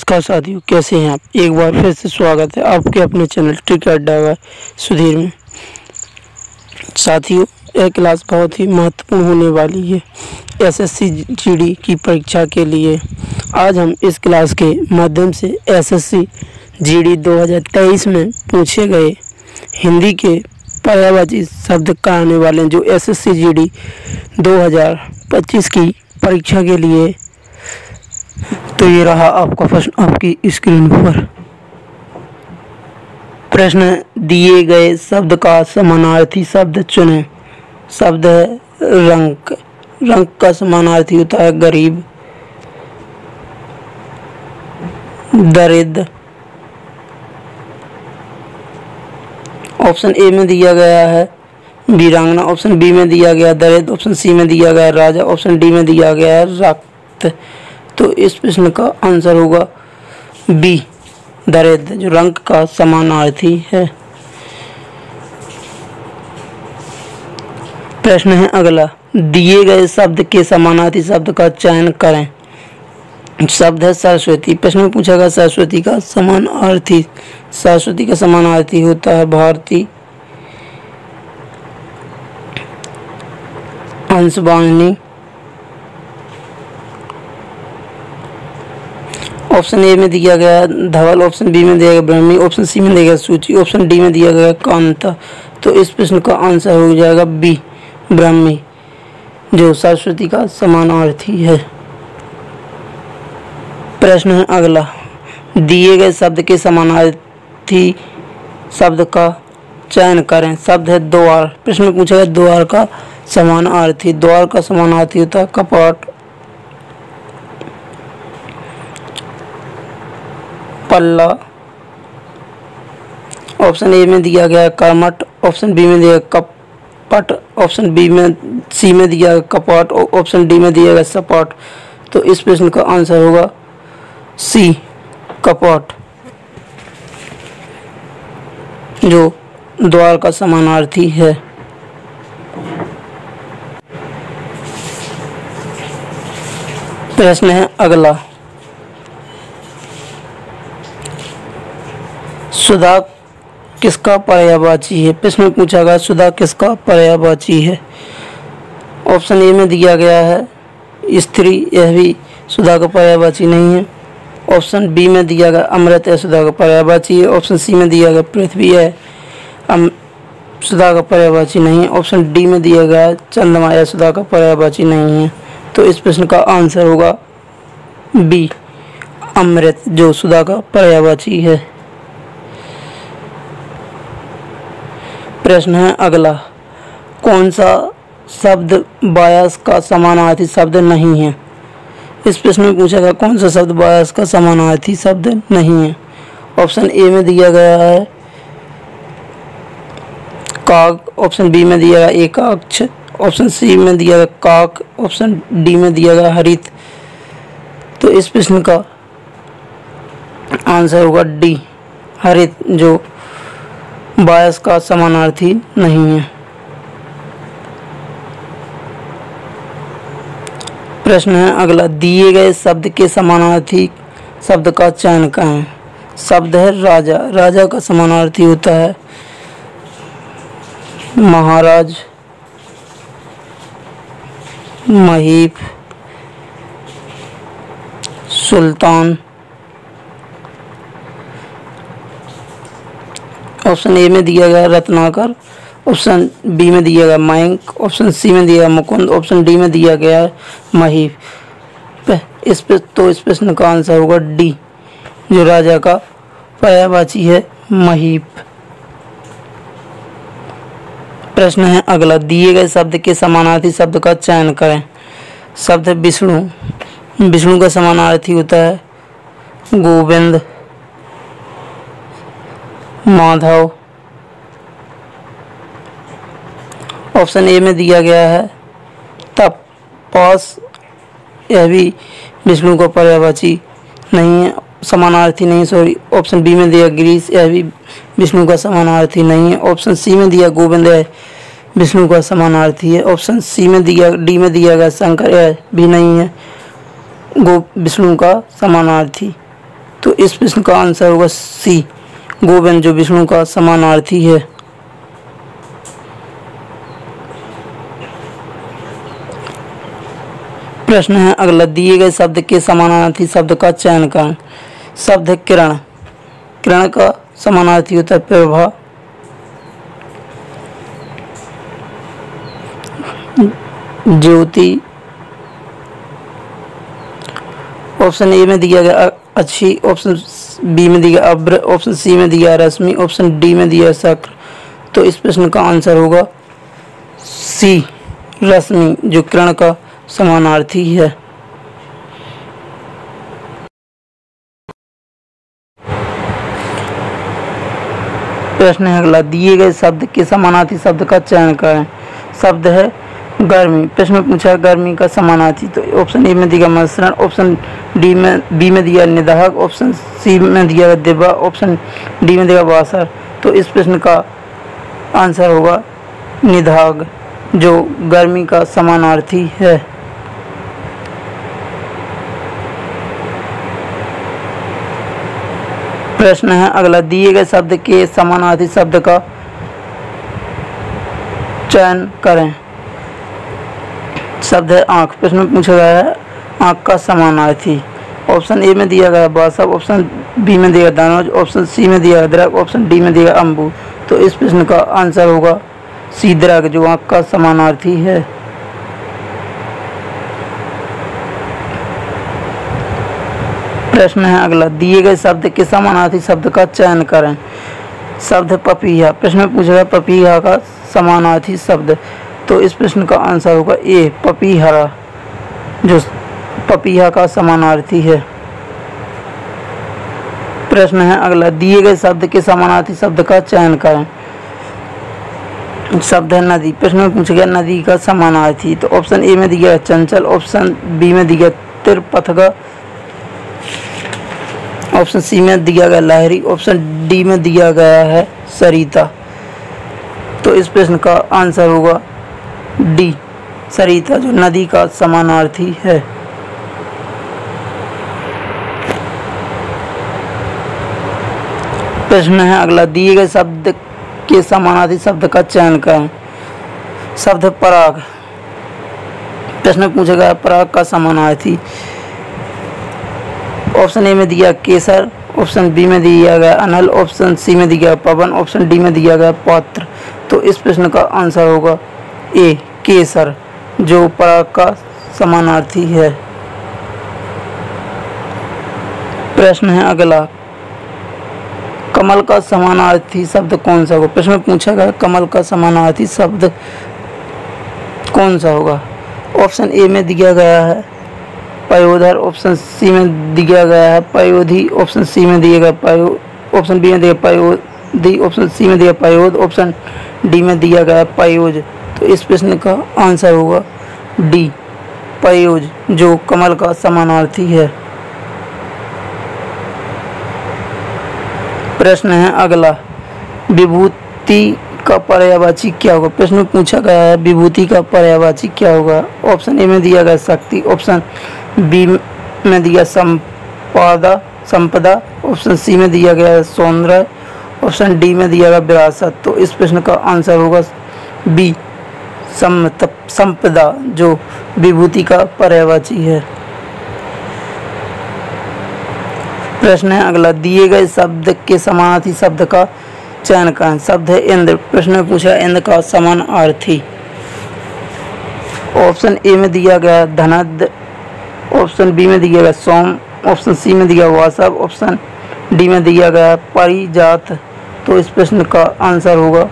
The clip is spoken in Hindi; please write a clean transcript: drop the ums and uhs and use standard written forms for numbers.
नमस्कार साथियों, कैसे हैं आप। एक बार फिर से स्वागत है आपके अपने चैनल ट्रिक अड्डा सुधीर में। साथियों, यह क्लास बहुत ही महत्वपूर्ण होने वाली है एसएससी जीडी की परीक्षा के लिए। आज हम इस क्लास के माध्यम से एसएससी जीडी 2023 में पूछे गए हिंदी के पर्यायवाची शब्द कराने वाले जो एसएससी जीडी 2025 की परीक्षा के लिए। तो ये रहा आपका प्रश्न आपकी स्क्रीन पर। प्रश्न, दिए गए शब्द का समानार्थी शब्द चुनें। शब्द है रंक। रंक का समानार्थी होता है गरीब, दरिद्र। ऑप्शन ए में दिया गया है वीरांगना, ऑप्शन बी में दिया गया दरिद्र, ऑप्शन सी में दिया गया राजा, ऑप्शन डी में दिया गया है रक्त। तो इस प्रश्न का आंसर होगा बी, दरिद्र, जो रंक का समानार्थी है। प्रश्न है अगला, दिए गए शब्द के समानार्थी शब्द का चयन करें। शब्द है सरस्वती। प्रश्न में पूछा गया सरस्वती का समानार्थी। सरस्वती का समानार्थी होता है भारती, अंशवाहिनी। ऑप्शन ए में दिया गया धवल, ऑप्शन बी में दिया गया ब्रह्मी, ऑप्शन सी में दिया गया सूची, ऑप्शन डी में दिया गया कांता। तो इस प्रश्न का आंसर हो जाएगा बी, ब्रह्मी, जो सरस्वती का समानार्थी है। प्रश्न है अगला, दिए गए शब्द के समानार्थी शब्द का चयन करें। शब्द है द्वार। प्रश्न में पूछा गया द्वार का समानार्थी। द्वार का समानार्थी होता है कपाट, पल्ला। ऑप्शन ए में दिया गया कर्मठ, ऑप्शन बी में दिया गया कपट, ऑप्शन सी में दिया गया कपाट, ऑप्शन डी में दिया गया सपाट। तो इस प्रश्न का आंसर होगा सी, कपाट, जो द्वार का समानार्थी है। प्रश्न है अगला, सुधा किसका पर्यायवाची है। प्रश्न में पूछा गया सुधा किसका पर्यायवाची है। ऑप्शन ए में दिया गया है स्त्री, यह भी सुधा का पर्यायवाची नहीं है। ऑप्शन बी में दिया गया अमृत, यह सुधा का पर्यायवाची है। ऑप्शन सी में दिया गया पृथ्वी है, सुधा का पर्यायवाची नहीं है। ऑप्शन डी में दिया गया चंद्रमा, यह सुधा का पर्यायवाची नहीं है। तो इस प्रश्न का आंसर होगा बी, अमृत, जो सुधा का पर्यायवाची है। प्रश्न है अगला, कौन सा शब्द बायस का समानार्थी शब्द नहीं है। इस प्रश्न में पूछा गया कौन सा शब्द बायस का समानार्थी शब्द नहीं है। ऑप्शन ए में दिया गया है काग, ऑप्शन बी में दिया गया एकाक्ष, ऑप्शन सी में दिया गया काक, ऑप्शन डी में दिया गया हरित। तो इस प्रश्न का आंसर होगा डी, हरित, जो बायस का समानार्थी नहीं है। प्रश्न है अगला, दिए गए शब्द के समानार्थी शब्द का चयन करें। शब्द है राजा। राजा का समानार्थी होता है महाराज, महीप, सुल्तान। ऑप्शन ए में दिया गया रत्नाकर, ऑप्शन बी में दिया गया मयंक, ऑप्शन सी में दिया गया मुकुंद, ऑप्शन डी में दिया गया महीप। इस प्रश्न का आंसर होगा डी, जो राजा का पर्यायवाची है महीप। प्रश्न है अगला, दिए गए शब्द के समानार्थी शब्द का चयन करें। शब्द है विष्णु। विष्णु का समानार्थी होता है गोविंद, माधव। ऑप्शन ए में दिया गया है तपस, यह भी विष्णु का पर्यायवाची नहीं है, समानार्थी नहीं, सॉरी। ऑप्शन बी में दिया गिरीश, यह भी विष्णु का समानार्थी नहीं है। ऑप्शन सी में दिया गोविंद, यह विष्णु का समानार्थी है। ऑप्शन सी में दिया डी में दिया गया शंकर, यह भी नहीं है विष्णु का समानार्थी। तो इस प्रश्न का आंसर होगा सी, गोविंद, जो विष्णु का समानार्थी है। प्रश्न है अगला, दिए गए शब्द के समानार्थी शब्द का चयन करें। शब्द है किरण, किरण का समानार्थी होता है प्रभा। ज्योति, ऑप्शन ए में दिया गया अच्छी, ऑप्शन बी में दिया अभ्र, ऑप्शन सी में दिया रश्मि, ऑप्शन डी में दिया शक्र। तो इस प्रश्न का आंसर होगा सी, रश्मि, जो किरण का समानार्थी है। प्रश्न है अगला, दिए गए शब्द के समानार्थी शब्द का चयन करें। शब्द है गर्मी, प्रश्न में पूछा गर्मी का समानार्थी, तो ऑप्शन ए में दिया मसरण, ऑप्शन बी में दिया निदाहक, ऑप्शन सी में दिया दिव्या, ऑप्शन डी में दिया वासर। तो इस प्रश्न का आंसर होगा निदाहक, जो गर्मी का समानार्थी है। प्रश्न है अगला, दिए गए शब्द के समानार्थी शब्द का चयन करें। शब्द है आँख, प्रश्न में पूछा गया है आँख का समानार्थी। ऑप्शन ए में दिया गया बासव, ऑप्शन बी में दिया दानव, ऑप्शन सी में दिया दृग, ऑप्शन डी में दिया अम्बु। तो इस प्रश्न का आंसर होगा सी, दृग, जो आँख का समानार्थी है। प्रश्न है अगला, दिए गए शब्द के समानार्थी शब्द का चयन करें। शब्द पपीहा, प्रश्न में पूछा गया पपीहा का समानार्थी शब्द, तो इस प्रश्न का आंसर होगा ए, पपीहरा, जो पपीहा का समानार्थी है। प्रश्न है अगला, दिए गए शब्द के समानार्थी शब्द का चयन करें। शब्द है नदी, प्रश्न में पूछा गया नदी का समानार्थी, तो ऑप्शन ए में दिया चंचल, ऑप्शन बी में दिया तिरपथगा, ऑप्शन सी में दिया गया लहरी, ऑप्शन डी में दिया गया है सरिता। तो इस प्रश्न का आंसर होगा डी, सरिता, जो नदी का समानार्थी है। प्रश्न है अगला, दिए गए शब्द के समानार्थी शब्द का चयन करें। शब्द पराग, प्रश्न में पूछा गया पराग का समानार्थी। ऑप्शन ए में दिया केसर, ऑप्शन बी में दिया गया अनल, ऑप्शन सी में दिया पवन, ऑप्शन डी में दिया गया पात्र। तो इस प्रश्न का आंसर होगा ए, केसर, जो पराग का समानार्थी है। प्रश्न है अगला, कमल का समानार्थी शब्द कौन सा होगा। प्रश्न में पूछा गया कमल का समानार्थी शब्द कौन सा होगा। ऑप्शन ए में दिया गया है पयोधर, ऑप्शन सी में दिया गया है पयोधी, ऑप्शन सी में दिया गया ऑप्शन बी में दिया पयोधी, ऑप्शन सी में दिया पयोध, ऑप्शन डी में दिया गया पयोज। तो इस प्रश्न का आंसर होगा डी, पयोज, जो कमल का समानार्थी है। प्रश्न है अगला, विभूति का पर्यायवाची क्या होगा। प्रश्न में पूछा गया है विभूति का पर्यायवाची क्या होगा। ऑप्शन ए में दिया गया शक्ति, ऑप्शन बी में दिया संपदा, ऑप्शन सी में दिया गया सौंदर्य, ऑप्शन डी में दिया गया विरासत। तो इस प्रश्न का आंसर होगा बी, संपदा, जो विभूति का पर्यायवाची है। प्रश्न है अगला, दिए गए शब्द के समानार्थी शब्द का चयन करें। शब्द है इंद्र, प्रश्न में पूछा इंद्र का समानार्थी। ऑप्शन ए में दिया गया धनद, ऑप्शन बी में दिया गया सोम, ऑप्शन सी में दिया वासव, ऑप्शन डी में दिया गया परिजात। तो इस प्रश्न का आंसर होगा